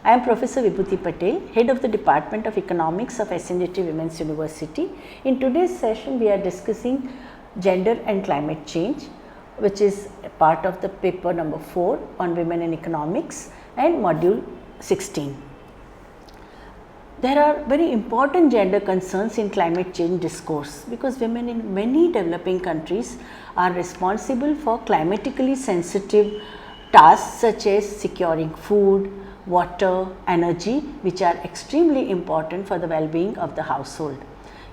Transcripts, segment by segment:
I am Professor Vibhuti Patel, Head of the Department of Economics of SNJT Women's University. In today's session, we are discussing gender and climate change, which is part of the paper number 4 on women in economics and module 16. There are very important gender concerns in climate change discourse because women in many developing countries are responsible for climatically sensitive tasks such as securing food, water, energy, which are extremely important for the well-being of the household.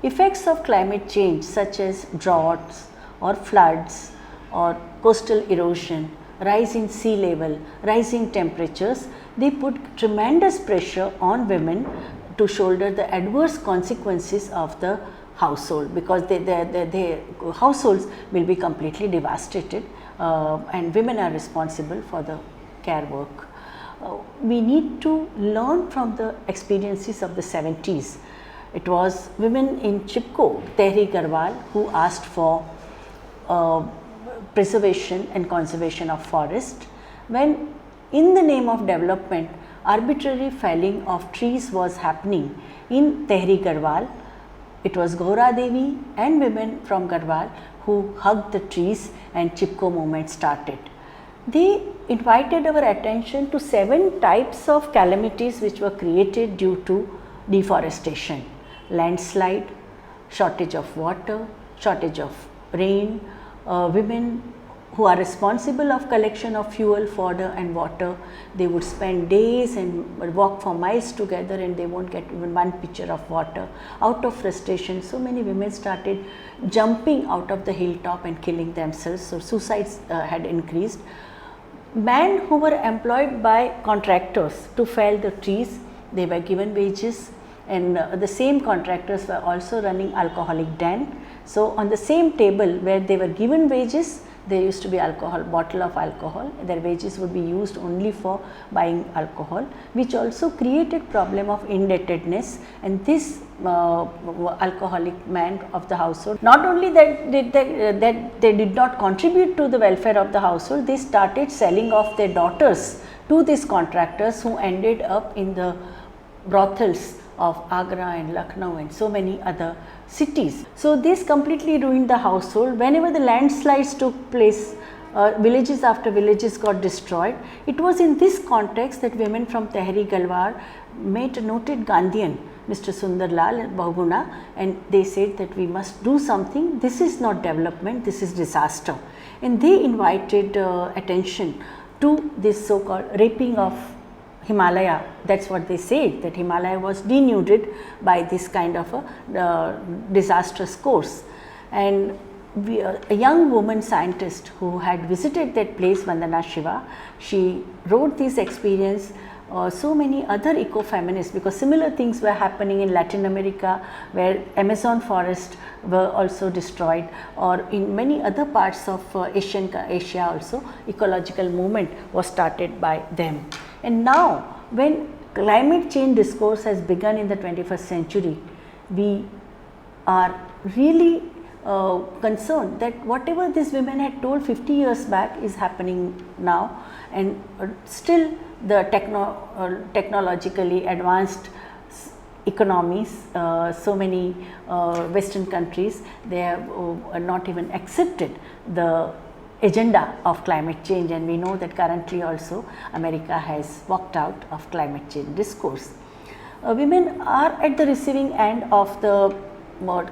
Effects of climate change such as droughts or floods or coastal erosion, rise in sea level, rising temperatures, they put tremendous pressure on women to shoulder the adverse consequences of the household because their households will be completely devastated and women are responsible for the care work. We need to learn from the experiences of the 70s. It was women in Chipko, Tehri Garhwal, who asked for preservation and conservation of forest, when in the name of development, arbitrary felling of trees was happening in Tehri Garhwal. It was Gaura Devi and women from Garhwal who hugged the trees and Chipko movement started. They invited our attention to 7 types of calamities which were created due to deforestation: landslide, shortage of water, shortage of rain, women who are responsible of collection of fuel, fodder and water, they would spend days and walk for miles together and they won't get even one pitcher of water. Out of frustration, so many women started jumping out of the hilltop and killing themselves, so suicides had increased. Men who were employed by contractors to fell the trees, they were given wages, and the same contractors were also running alcoholic den. So on the same table where they were given wages, there used to be bottle of alcohol. Their wages would be used only for buying alcohol, which also created problem of indebtedness. And this alcoholic man of the household, not only that they did not contribute to the welfare of the household, they started selling off their daughters to these contractors who ended up in the brothels of Agra and Lucknow and so many other cities. So this completely ruined the household. Whenever the landslides took place, villages after villages got destroyed. It was in this context that women from Tehri Garhwal met a noted Gandhian, Mr. Sundarlal Bahuguna, and they said that we must do something. This is not development, this is disaster. And they invited attention to this so-called raping of Himalaya. That's what they said, that Himalaya was denuded by this kind of a disastrous course. And a young woman scientist who had visited that place, Vandana Shiva, she wrote this experience. So many other eco-feminists, because similar things were happening in Latin America where Amazon forest were also destroyed, or in many other parts of Asia also, ecological movement was started by them. And now when climate change discourse has begun in the 21st century, we are really concerned that whatever these women had told 50 years back is happening now, and still the technologically advanced economies, so many western countries, they have not even accepted the agenda of climate change, and we know that currently also America has walked out of climate change discourse. Women are at the receiving end of the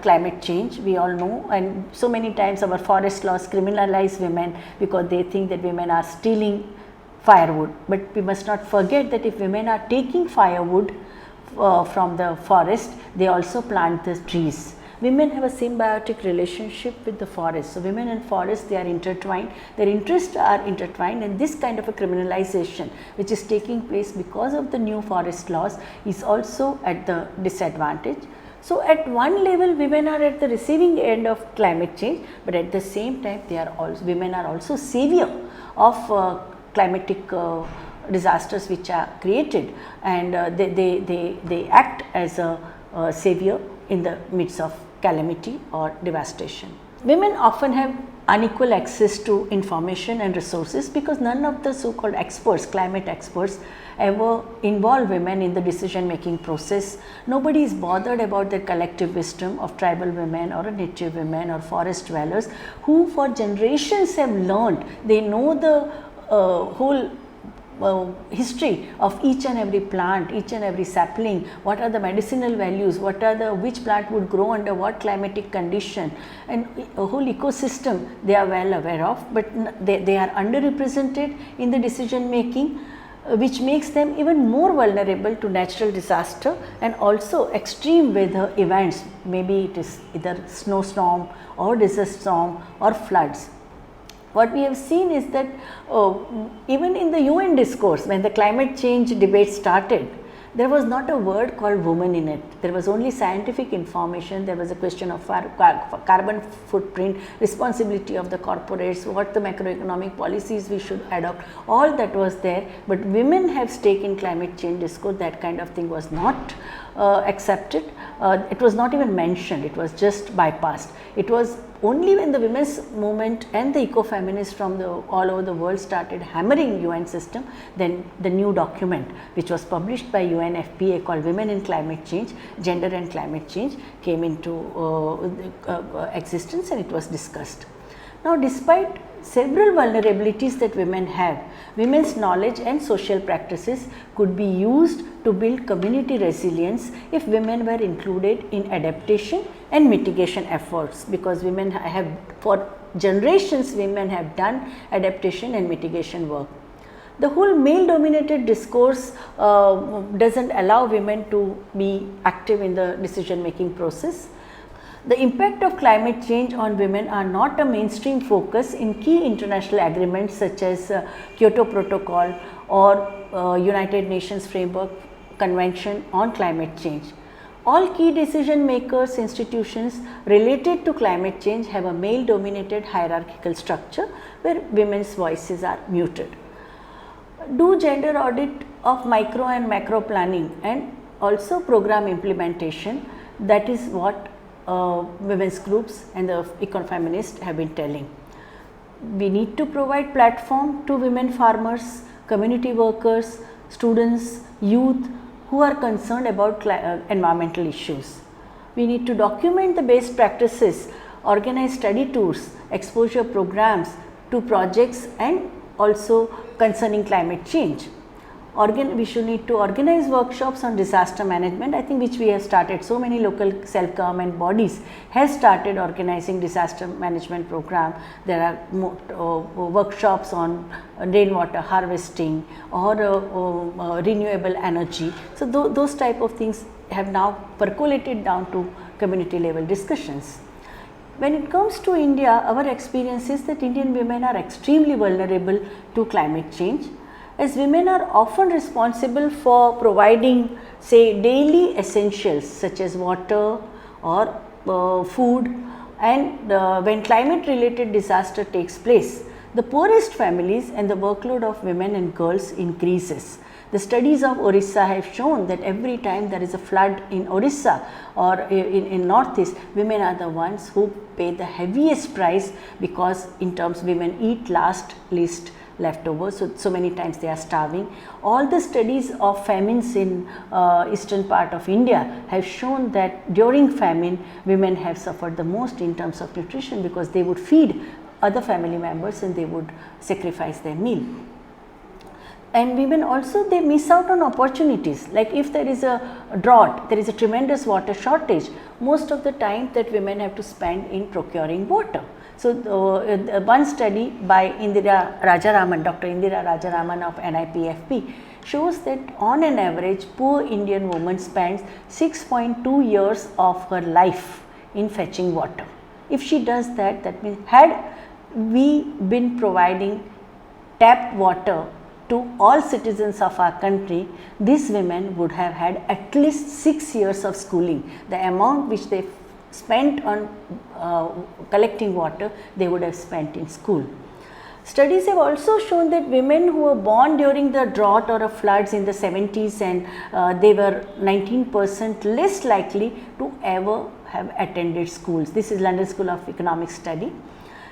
climate change, we all know, and so many times our forest laws criminalize women because they think that women are stealing firewood. But we must not forget that if women are taking firewood from the forest, they also plant the trees. women have a symbiotic relationship with the forest. So, women and forest, they are intertwined, their interests are intertwined, and this kind of a criminalization which is taking place because of the new forest laws is also at the disadvantage. So, at one level women are at the receiving end of climate change, but at the same time they are also, women are also savior of climatic disasters which are created, and they act as a savior in the midst of calamity or devastation. Women often have unequal access to information and resources because none of the so called experts, climate experts, ever involve women in the decision making process. Nobody is bothered about the collective wisdom of tribal women or native women or forest dwellers who for generations have learned, they know the whole history of each and every plant, each and every sapling, what are the medicinal values, what are the, which plant would grow under what climatic condition, and a whole ecosystem they are well aware of, but they are underrepresented in the decision making, which makes them even more vulnerable to natural disaster and also extreme weather events, maybe it is either snowstorm or disaster storm or floods. What we have seen is that even in the UN discourse, when the climate change debate started, there was not a word called woman in it. There was only scientific information. There was a question of carbon footprint, responsibility of the corporates, what the macroeconomic policies we should adopt, all that was there. But women have stake in climate change discourse, that kind of thing was not accepted. It was not even mentioned, it was just bypassed. It was only when the women's movement and the eco-feminists from all over the world started hammering UN system, then the new document which was published by UNFPA called Women in Climate Change, Gender and Climate Change came into existence, and it was discussed. Now, despite several vulnerabilities that women have, women's knowledge and social practices could be used to build community resilience if women were included in adaptation and mitigation efforts, because women have, for generations women have done adaptation and mitigation work. The whole male dominated discourse doesn't allow women to be active in the decision making process. The impact of climate change on women are not a mainstream focus in key international agreements such as Kyoto Protocol or United Nations Framework Convention on Climate Change. All key decision makers institutions related to climate change have a male dominated hierarchical structure where women's voices are muted. Do gender audit of micro and macro planning and also program implementation, that is what women's groups and the eco-feminists have been telling. We need to provide platform to women farmers, community workers, students, youth who are concerned about environmental issues. We need to document the best practices, organize study tours, exposure programs to projects and also concerning climate change. We should need to organize workshops on disaster management, I think, which we have started. So many local self-government bodies have started organizing disaster management program. There are workshops on rainwater harvesting or renewable energy. So, those type of things have now percolated down to community level discussions. When it comes to India, our experience is that Indian women are extremely vulnerable to climate change, as women are often responsible for providing, say, daily essentials such as water or food, and when climate related disaster takes place, the poorest families and the workload of women and girls increases. The studies of Orissa have shown that every time there is a flood in Orissa or in northeast, women are the ones who pay the heaviest price, because in terms women eat last, least leftovers, so many times they are starving. All the studies of famines in eastern part of India have shown that during famine women have suffered the most in terms of nutrition, because they would feed other family members and they would sacrifice their meal. And women also, they miss out on opportunities, like if there is a drought, there is a tremendous water shortage, most of the time that women have to spend in procuring water. So, one study by Indira Rajaraman, Dr. Indira Rajaraman of NIPFP shows that on an average poor Indian woman spends 6.2 years of her life in fetching water. If she does that, that means had we been providing tap water to all citizens of our country, these women would have had at least 6 years of schooling. The amount which they spent on collecting water, they would have spent in school. Studies have also shown that women who were born during the drought or floods in the 70s, and they were 19% less likely to ever have attended schools. This is London School of Economics study.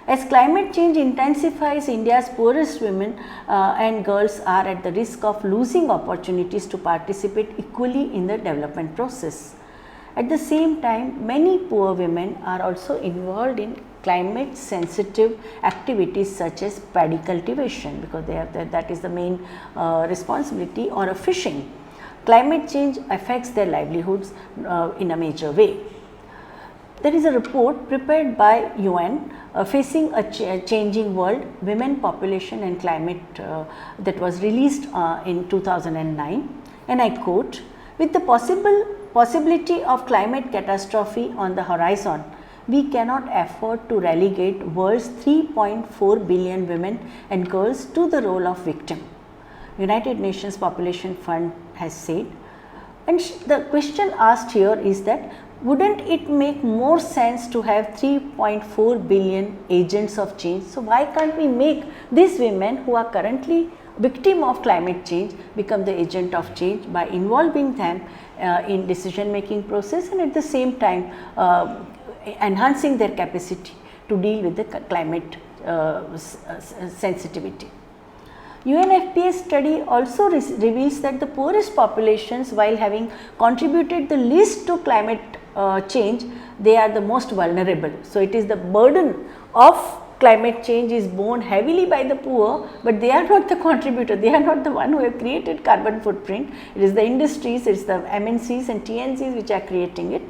As climate change intensifies, India's poorest women and girls are at the risk of losing opportunities to participate equally in the development process. At the same time, many poor women are also involved in climate sensitive activities such as paddy cultivation, because they have that is the main responsibility, or fishing. Climate change affects their livelihoods in a major way. There is a report prepared by UN facing a changing world, women population and climate that was released in 2009, and I quote, "With the possibility of climate catastrophe on the horizon, we cannot afford to relegate world's 3.4 billion women and girls to the role of victim," United Nations Population Fund has said. And the question asked here is that, wouldn't it make more sense to have 3.4 billion agents of change? So why can't we make these women who are currently victim of climate change become the agent of change by involving them in decision making process, and at the same time enhancing their capacity to deal with the climate sensitivity. UNFPA study also reveals that the poorest populations, while having contributed the least to climate change, they are the most vulnerable. So it is the burden of climate change is borne heavily by the poor, but they are not the contributor, they are not the one who have created carbon footprint. It is the industries, it is the MNCs and TNCs which are creating it.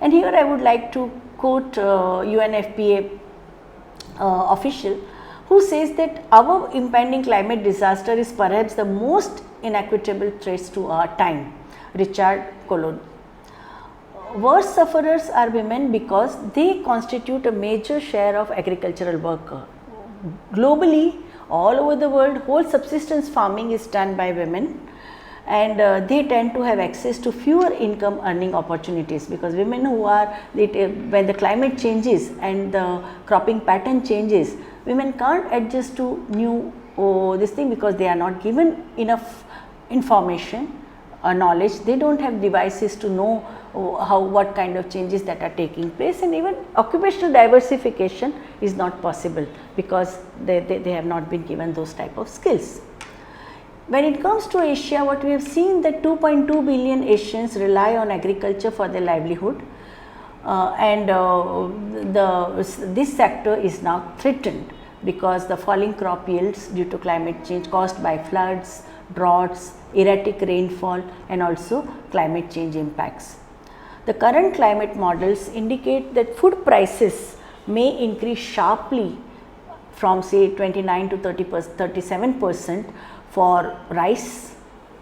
And here I would like to quote UNFPA official, who says that our impending climate disaster is perhaps the most inequitable threat to our time. Richard Collod. Worst sufferers are women because they constitute a major share of agricultural worker. Globally, all over the world, whole subsistence farming is done by women, and they tend to have access to fewer income earning opportunities, because women who are, when the climate changes and the cropping pattern changes, women can't adjust to new this thing, because they are not given enough information or knowledge. They don't have devices to know what kind of changes that are taking place, and even occupational diversification is not possible because they have not been given those type of skills. When it comes to Asia, what we have seen that 2.2 billion Asians rely on agriculture for their livelihood, and this sector is now threatened because the falling crop yields due to climate change caused by floods, droughts, erratic rainfall, and also climate change impacts. The current climate models indicate that food prices may increase sharply from say 29 to 37% for rice,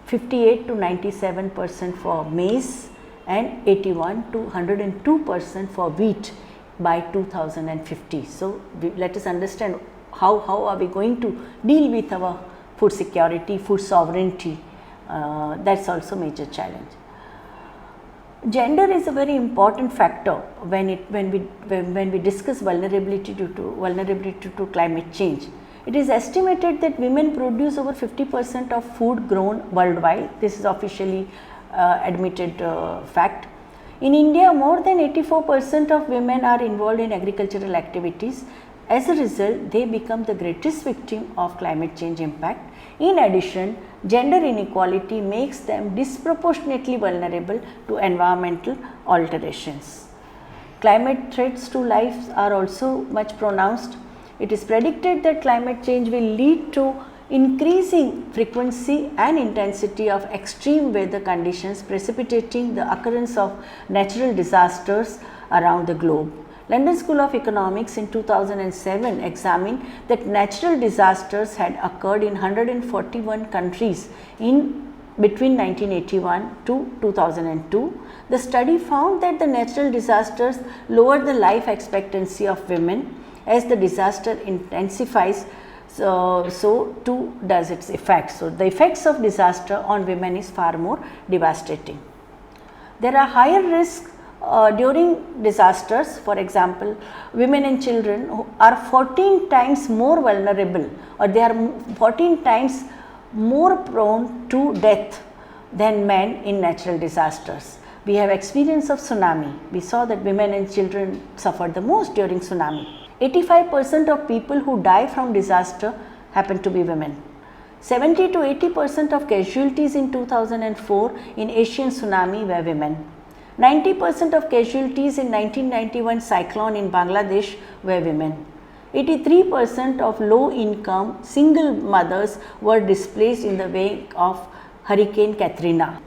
58 to 97% for maize, and 81 to 102% for wheat by 2050. So, let us understand how are we going to deal with our food security, food sovereignty. That is also major challenge. Gender is a very important factor when we discuss vulnerability to climate change. It is estimated that women produce over 50% of food grown worldwide. This is officially admitted fact. In India, more than 84% of women are involved in agricultural activities. As a result, they become the greatest victim of climate change impact. In addition, gender inequality makes them disproportionately vulnerable to environmental alterations. Climate threats to life are also much pronounced. It is predicted that climate change will lead to increasing frequency and intensity of extreme weather conditions, precipitating the occurrence of natural disasters around the globe. London School of Economics in 2007 examined that natural disasters had occurred in 141 countries in between 1981 to 2002, the study found that the natural disasters lowered the life expectancy of women as the disaster intensifies. So too does its effects. So, the effects of disaster on women is far more devastating. There are higher risks during disasters. For example, women and children who are 14 times more vulnerable, or they are 14 times more prone to death than men in natural disasters. We have experience of tsunami. We saw that women and children suffered the most during tsunami. 85% of people who die from disaster happen to be women. 70 to 80% of casualties in 2004 in Asian tsunami were women. 90% of casualties in 1991 cyclone in Bangladesh were women. 83% of low income single mothers were displaced in the wake of Hurricane Katrina.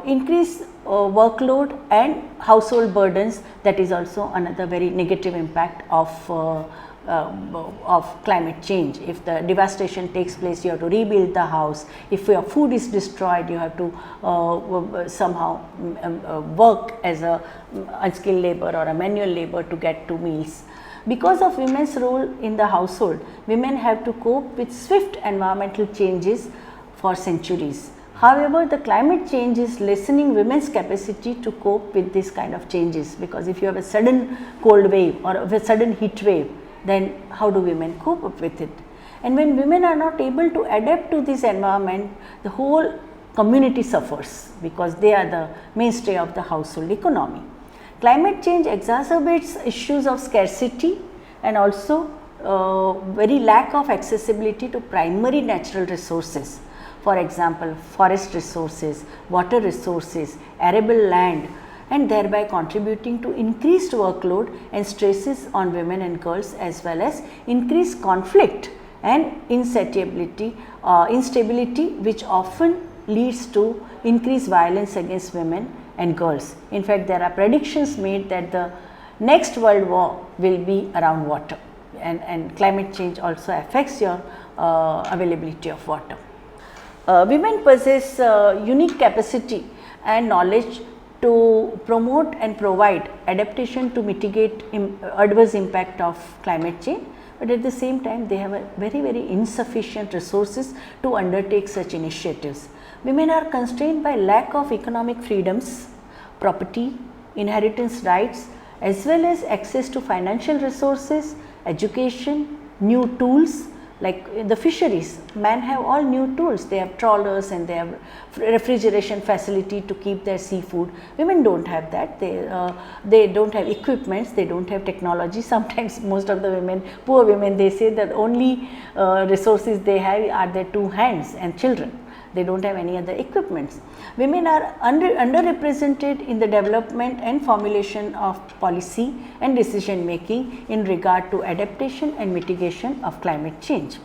Increased workload and household burdens, that is also another very negative impact of climate change. If the devastation takes place, you have to rebuild the house. If your food is destroyed, you have to somehow work as a unskilled labor or a manual labor to get 2 meals. Because of women's role in the household, women have to cope with swift environmental changes for centuries. However, the climate change is lessening women's capacity to cope with this kind of changes, because if you have a sudden cold wave or a sudden heat wave, then how do women cope up with it? And when women are not able to adapt to this environment, the whole community suffers, because they are the mainstay of the household economy. Climate change exacerbates issues of scarcity and also very lack of accessibility to primary natural resources. For example, forest resources, water resources, arable land, and thereby contributing to increased workload and stresses on women and girls, as well as increased conflict and instability, which often leads to increased violence against women and girls. In fact, there are predictions made that the next world war will be around water, and climate change also affects your availability of water. Women possess unique capacity and knowledge to promote and provide adaptation to mitigate adverse impact of climate change, but at the same time they have a very insufficient resources to undertake such initiatives. Women are constrained by lack of economic freedoms, property, inheritance rights, as well as access to financial resources, education, new tools. Like the fisheries, men have all new tools. They have trawlers and they have refrigeration facility to keep their seafood. Women don't have that. They don't have equipments. They don't have technology. Sometimes most of the women, poor women, they say that only resources they have are their 2 hands and children. They don't have any other equipments. Women are underrepresented in the development and formulation of policy and decision making in regard to adaptation and mitigation of climate change.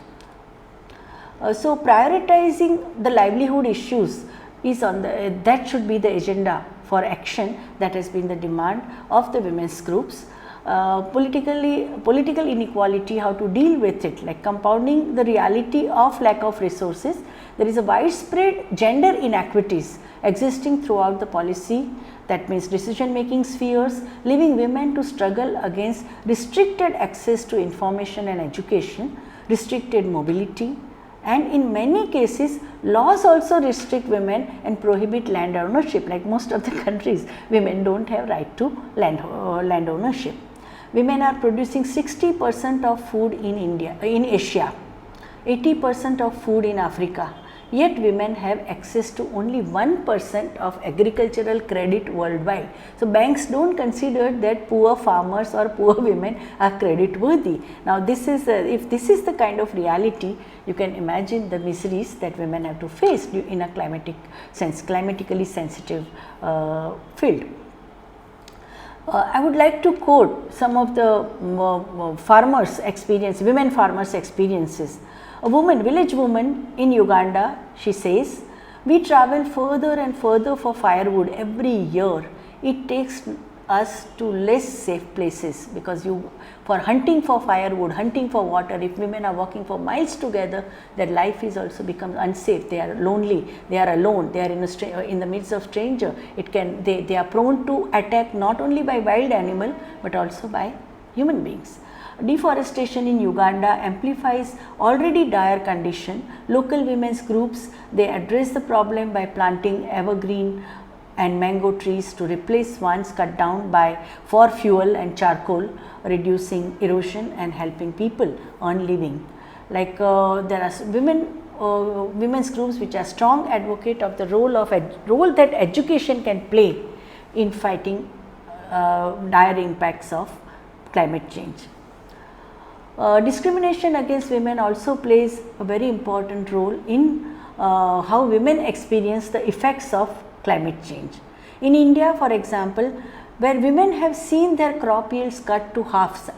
So, prioritizing the livelihood issues is on that should be the agenda for action. That has been the demand of the women's groups. Political inequality, how to deal with it, like compounding the reality of lack of resources. There is a widespread gender inequities existing throughout the policy, that means decision making spheres, leaving women to struggle against restricted access to information and education, restricted mobility, and in many cases laws also restrict women and prohibit land ownership. Like most of the countries, women do not have right to land ownership. Women are producing 60% of food in Asia, 80% of food in Africa, yet women have access to only 1% of agricultural credit worldwide. So, banks do not consider that poor farmers or poor women are credit worthy. Now, this is if this is the kind of reality, you can imagine the miseries that women have to face in a climatically sensitive field. I would like to quote some of the farmers' experience, women farmers' experiences. A woman, village woman in Uganda, she says, "We travel further and further for firewood every year. It takes us to less safe places, because for hunting for firewood, hunting for water, if women are walking for miles together, their life is also becomes unsafe. They are lonely, they are alone, they are in the midst of stranger. They are prone to attack not only by wild animal but also by human beings. Deforestation in Uganda amplifies already dire condition. Local women's groups, they address the problem by planting evergreen and mango trees to replace ones cut down for fuel and charcoal, reducing erosion and helping people earn living. Like there are women's groups which are strong advocate of the role that education can play in fighting dire impacts of climate change. Discrimination against women also plays a very important role in how women experience the effects of climate change. In India, for example, where women have seen their crop yields cut to half,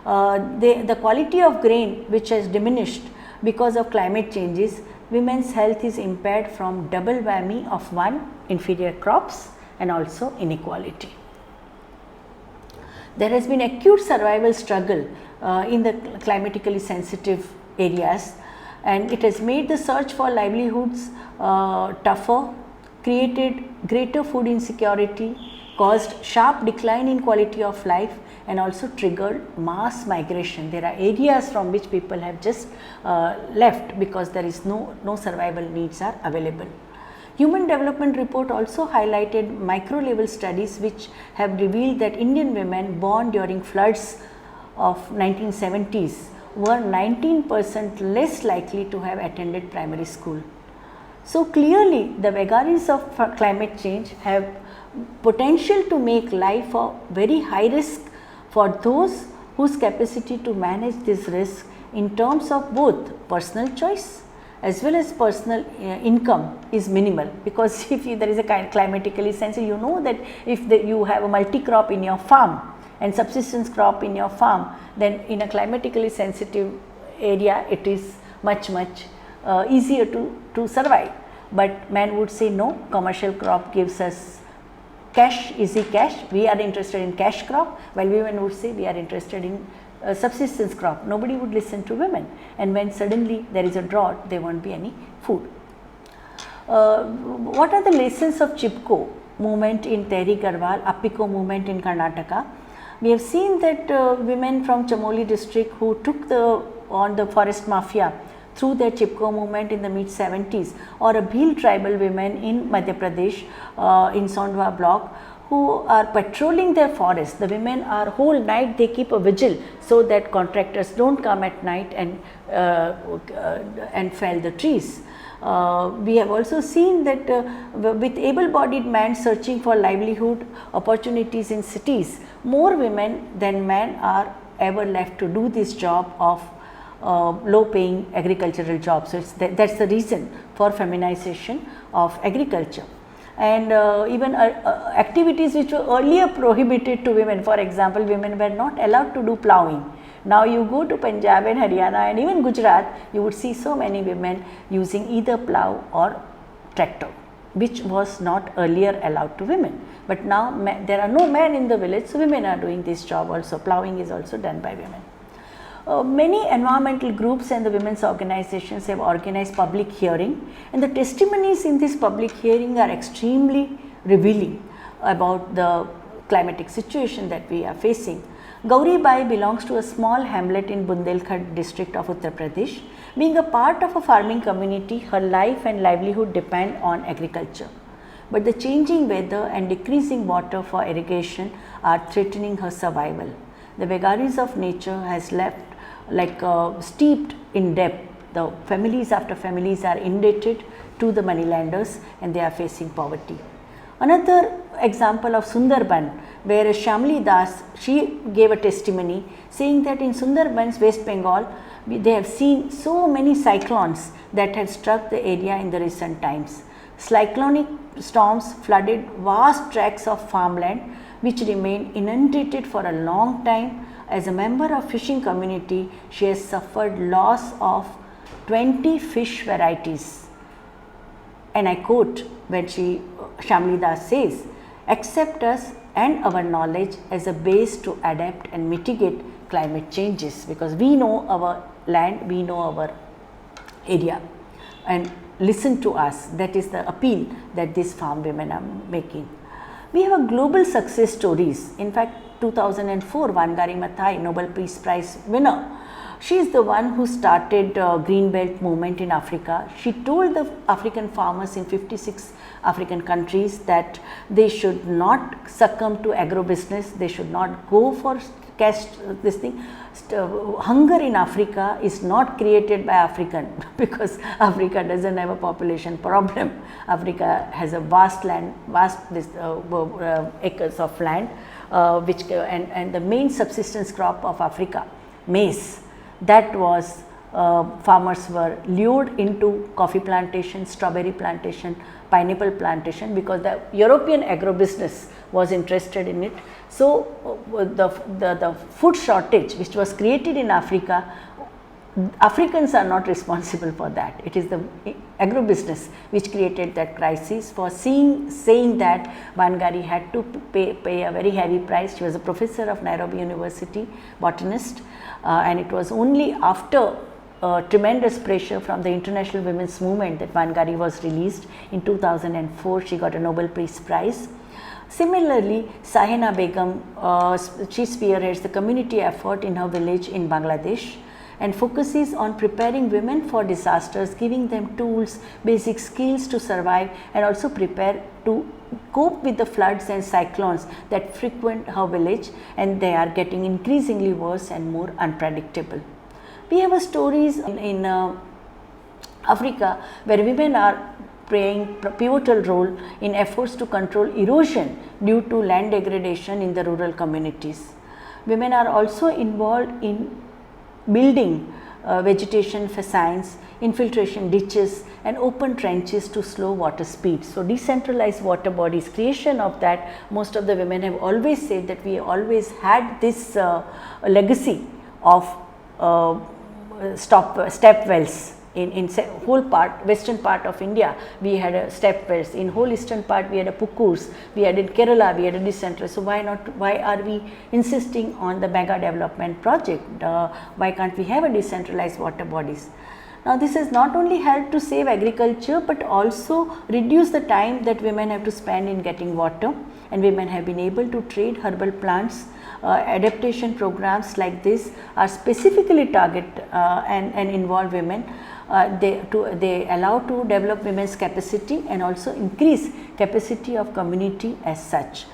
the quality of grain which has diminished because of climate changes, women's health is impaired from double whammy of one, inferior crops, and also inequality. There has been acute survival struggle in the climatically sensitive areas, and it has made the search for livelihoods tougher, created greater food insecurity, caused sharp decline in quality of life, and also triggered mass migration. There are areas from which people have just left because there is no survival needs are available. Human Development Report also highlighted micro level studies which have revealed that Indian women born during floods of 1970s were 19% less likely to have attended primary school. So clearly the vagaries of climate change have potential to make life a very high risk for those whose capacity to manage this risk in terms of both personal choice as well as personal income is minimal. Because if there is a climatically sensitive, you know that if you have a multi crop in your farm and subsistence crop in your farm, then in a climatically sensitive area it is much easier to survive. But man would say no, commercial crop gives us cash, easy cash, we are interested in cash crop, while women would say we are interested in subsistence crop. Nobody would listen to women, and when suddenly there is a drought, there won't be any food. What are the lessons of Chipko movement in Tehri Garhwal, Appiko movement in Karnataka? We have seen that women from Chamoli district who took on the forest mafia through their Chipko movement in the mid 70s, or a Bhil tribal women in Madhya Pradesh in Sondwa block, who are patrolling their forest. The women are whole night, they keep a vigil so that contractors don't come at night and fell the trees. We have also seen that with able-bodied man searching for livelihood opportunities in cities, more women than men are ever left to do this job of low-paying agricultural jobs. So that's the reason for feminization of agriculture. And even activities which were earlier prohibited to women, for example, women were not allowed to do ploughing. Now you go to Punjab and Haryana and even Gujarat, you would see so many women using either plough or tractor, which was not earlier allowed to women. But now there are no men in the village, so women are doing this job also. Ploughing is also done by women. Many environmental groups and the women's organizations have organized public hearing, and the testimonies in this public hearing are extremely revealing about the climatic situation that we are facing. Gauri Bai belongs to a small hamlet in Bundelkhand district of Uttar Pradesh. Being a part of a farming community, her life and livelihood depend on agriculture. But the changing weather and decreasing water for irrigation are threatening her survival. The vagaries of nature has left steeped in debt. The families after families are indebted to the moneylenders and they are facing poverty. Another example of Sundarban, where Shamli Das, she gave a testimony saying that in Sundarban's West Bengal, they have seen so many cyclones that had struck the area in the recent times. Cyclonic storms flooded vast tracts of farmland which remained inundated for a long time. As a member of fishing community, she has suffered loss of 20 fish varieties. And I quote when Shamli Das says, "Accept us and our knowledge as a base to adapt and mitigate climate changes, because we know our land, we know our area, and listen to us. That is the appeal that these farm women are making. We have a global success stories. In fact, 2004, Wangari Maathai, Nobel Peace Prize winner, she is the one who started Green Belt movement in Africa. She told the African farmers in 56 African countries that they should not succumb to agro-business, they should not go for cash this thing. Hunger in Africa is not created by African because Africa doesn't have a population problem. Africa has a vast land, acres of land, and the main subsistence crop of Africa, maize. That was farmers were lured into coffee plantation, strawberry plantation, pineapple plantation, because the European agro-business was interested in it. So, the food shortage which was created in Africa, Africans are not responsible for that. It is the agro-business which created that crisis. For saying that, Wangari had to pay a very heavy price. She was a professor of Nairobi University, botanist, and it was only after tremendous pressure from the international women's movement that Wangari was released. In 2004, she got a Nobel Peace Prize. Similarly, Sahina Begum, she spearheads the community effort in her village in Bangladesh and focuses on preparing women for disasters, giving them tools, basic skills to survive, and also prepare to cope with the floods and cyclones that frequent her village, and they are getting increasingly worse and more unpredictable. We have stories in Africa where women are playing pivotal role in efforts to control erosion due to land degradation in the rural communities. Women are also involved in building vegetation fascines, infiltration ditches, and open trenches to slow water speed. So, decentralized water bodies, creation of that, most of the women have always said that we always had this legacy of step wells. In whole part, western part of India, we had a step wells. In whole eastern part, we had a pukus. We had in Kerala, we had a decentralized. So why not? Why are we insisting on the mega development project? Why can't we have a decentralized water bodies? Now, this has not only helped to save agriculture, but also reduce the time that women have to spend in getting water, and women have been able to trade herbal plants. Adaptation programs like this are specifically target and involve women. They allow to develop women's capacity and also increase capacity of community as such.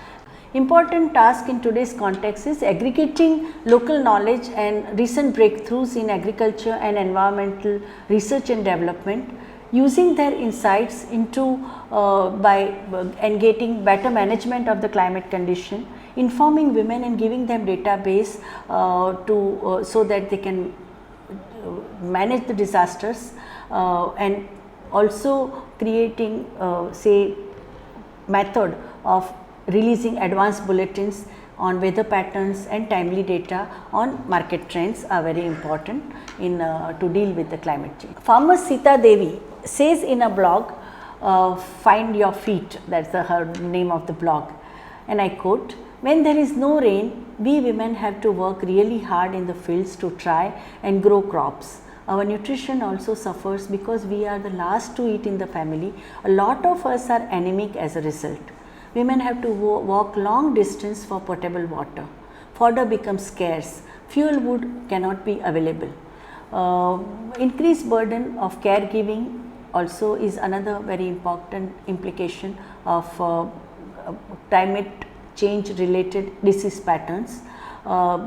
Important task in today's context is aggregating local knowledge and recent breakthroughs in agriculture and environmental research and development, using their insights into and getting better management of the climate condition, informing women and giving them database so that they can manage the disasters, and also creating say method of releasing advanced bulletins on weather patterns and timely data on market trends are very important in to deal with the climate change. Farmer Sita Devi says in a blog, "Find your feet," that's her name of the blog, and I quote, "When there is no rain, we women have to work really hard in the fields to try and grow crops. Our nutrition also suffers because we are the last to eat in the family. A lot of us are anemic as a result. Women have to walk long distance for potable water. Fodder becomes scarce. Fuel wood cannot be available. Increased burden of caregiving also is another very important implication of climate change related disease patterns,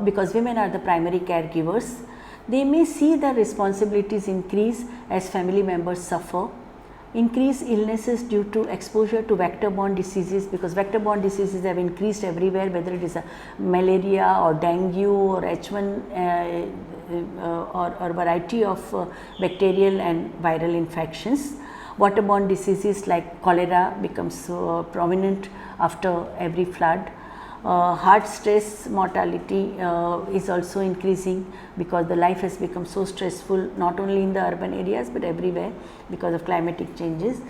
because women are the primary caregivers. They may see their responsibilities increase as family members suffer. Increased illnesses due to exposure to vector-borne diseases, because vector-borne diseases have increased everywhere, whether it is a malaria or dengue or H1 or variety of bacterial and viral infections. Waterborne diseases like cholera becomes prominent after every flood. Heart stress mortality is also increasing because the life has become so stressful, not only in the urban areas but everywhere because of climatic changes.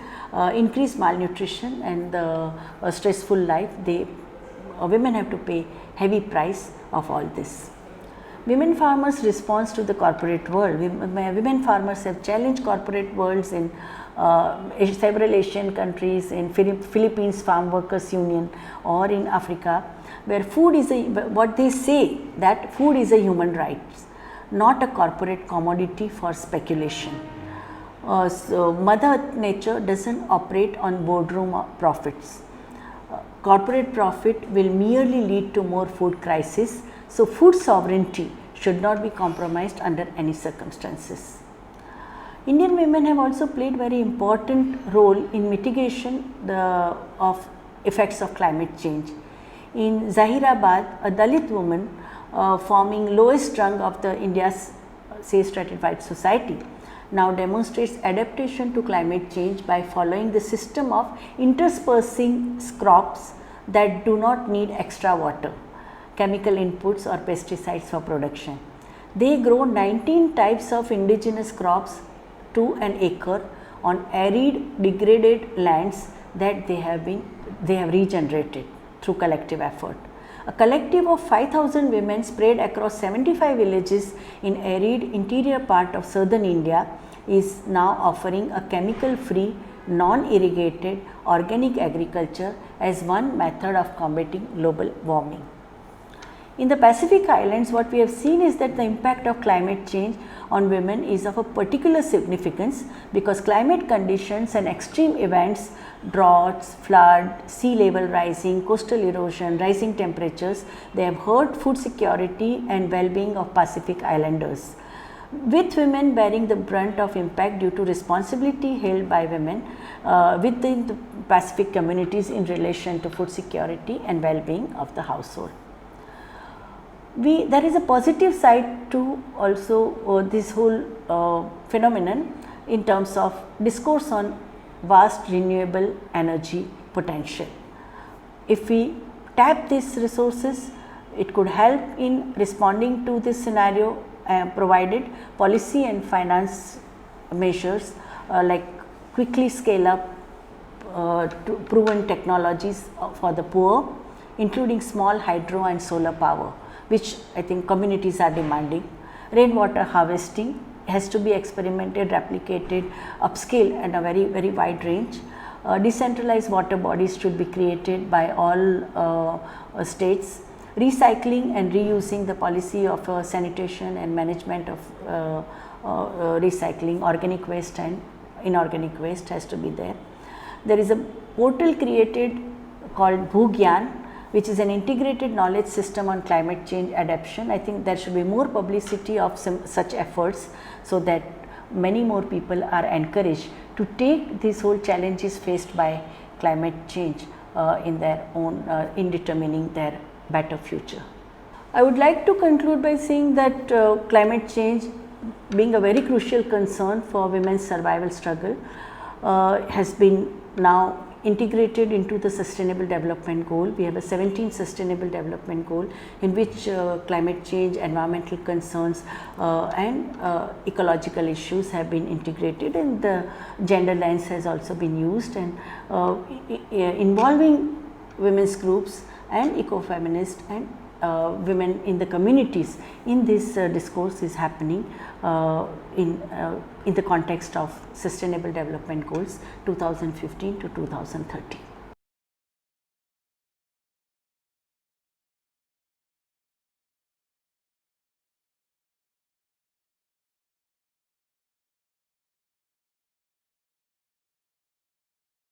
Increased malnutrition and the stressful life, they women have to pay heavy price of all this. Women farmers' response to the corporate world. Women farmers have challenged corporate worlds in several Asian countries, in Philippines Farm Workers Union, or in Africa, where food is what they say, that food is a human right, not a corporate commodity for speculation. So Mother Nature doesn't operate on boardroom profits. Corporate profit will merely lead to more food crisis. So food sovereignty should not be compromised under any circumstances. Indian women have also played very important role in mitigation of effects of climate change. In Zahirabad, a Dalit woman forming lowest rung of the India's stratified society now demonstrates adaptation to climate change by following the system of interspersing crops that do not need extra water, chemical inputs or pesticides for production. They grow 19 types of indigenous crops to an acre on arid degraded lands that they have regenerated through collective effort. A collective of 5,000 women spread across 75 villages in arid interior part of southern India is now offering a chemical free, non-irrigated organic agriculture as one method of combating global warming. In the Pacific Islands, what we have seen is that the impact of climate change on women is of a particular significance, because climate conditions and extreme events, droughts, flood, sea level rising, coastal erosion, rising temperatures, they have hurt food security and well-being of Pacific Islanders, with women bearing the brunt of impact due to responsibility held by women within the Pacific communities in relation to food security and well-being of the household. There is a positive side to also this whole phenomenon in terms of discourse on vast renewable energy potential. If we tap these resources, it could help in responding to this scenario, provided policy and finance measures like quickly scale up to proven technologies for the poor, including small hydro and solar power, which I think communities are demanding. Rainwater harvesting has to be experimented, replicated, upscale at a very wide range. Decentralized water bodies should be created by all states. Recycling and reusing, the policy of sanitation and management of recycling, organic waste and inorganic waste has to be there. There is a portal created called Bhugyan, which is an integrated knowledge system on climate change adaptation. I think there should be more publicity of such efforts, so that many more people are encouraged to take these whole challenges faced by climate change in their own, in determining their better future. I would like to conclude by saying that climate change, being a very crucial concern for women's survival struggle, has been now integrated into the sustainable development goal. We have a 17th sustainable development goal in which climate change, environmental concerns and ecological issues have been integrated, and the gender lens has also been used, and involving women's groups and eco-feminist and women in the communities in this discourse is happening in the context of Sustainable Development Goals 2015 to 2030.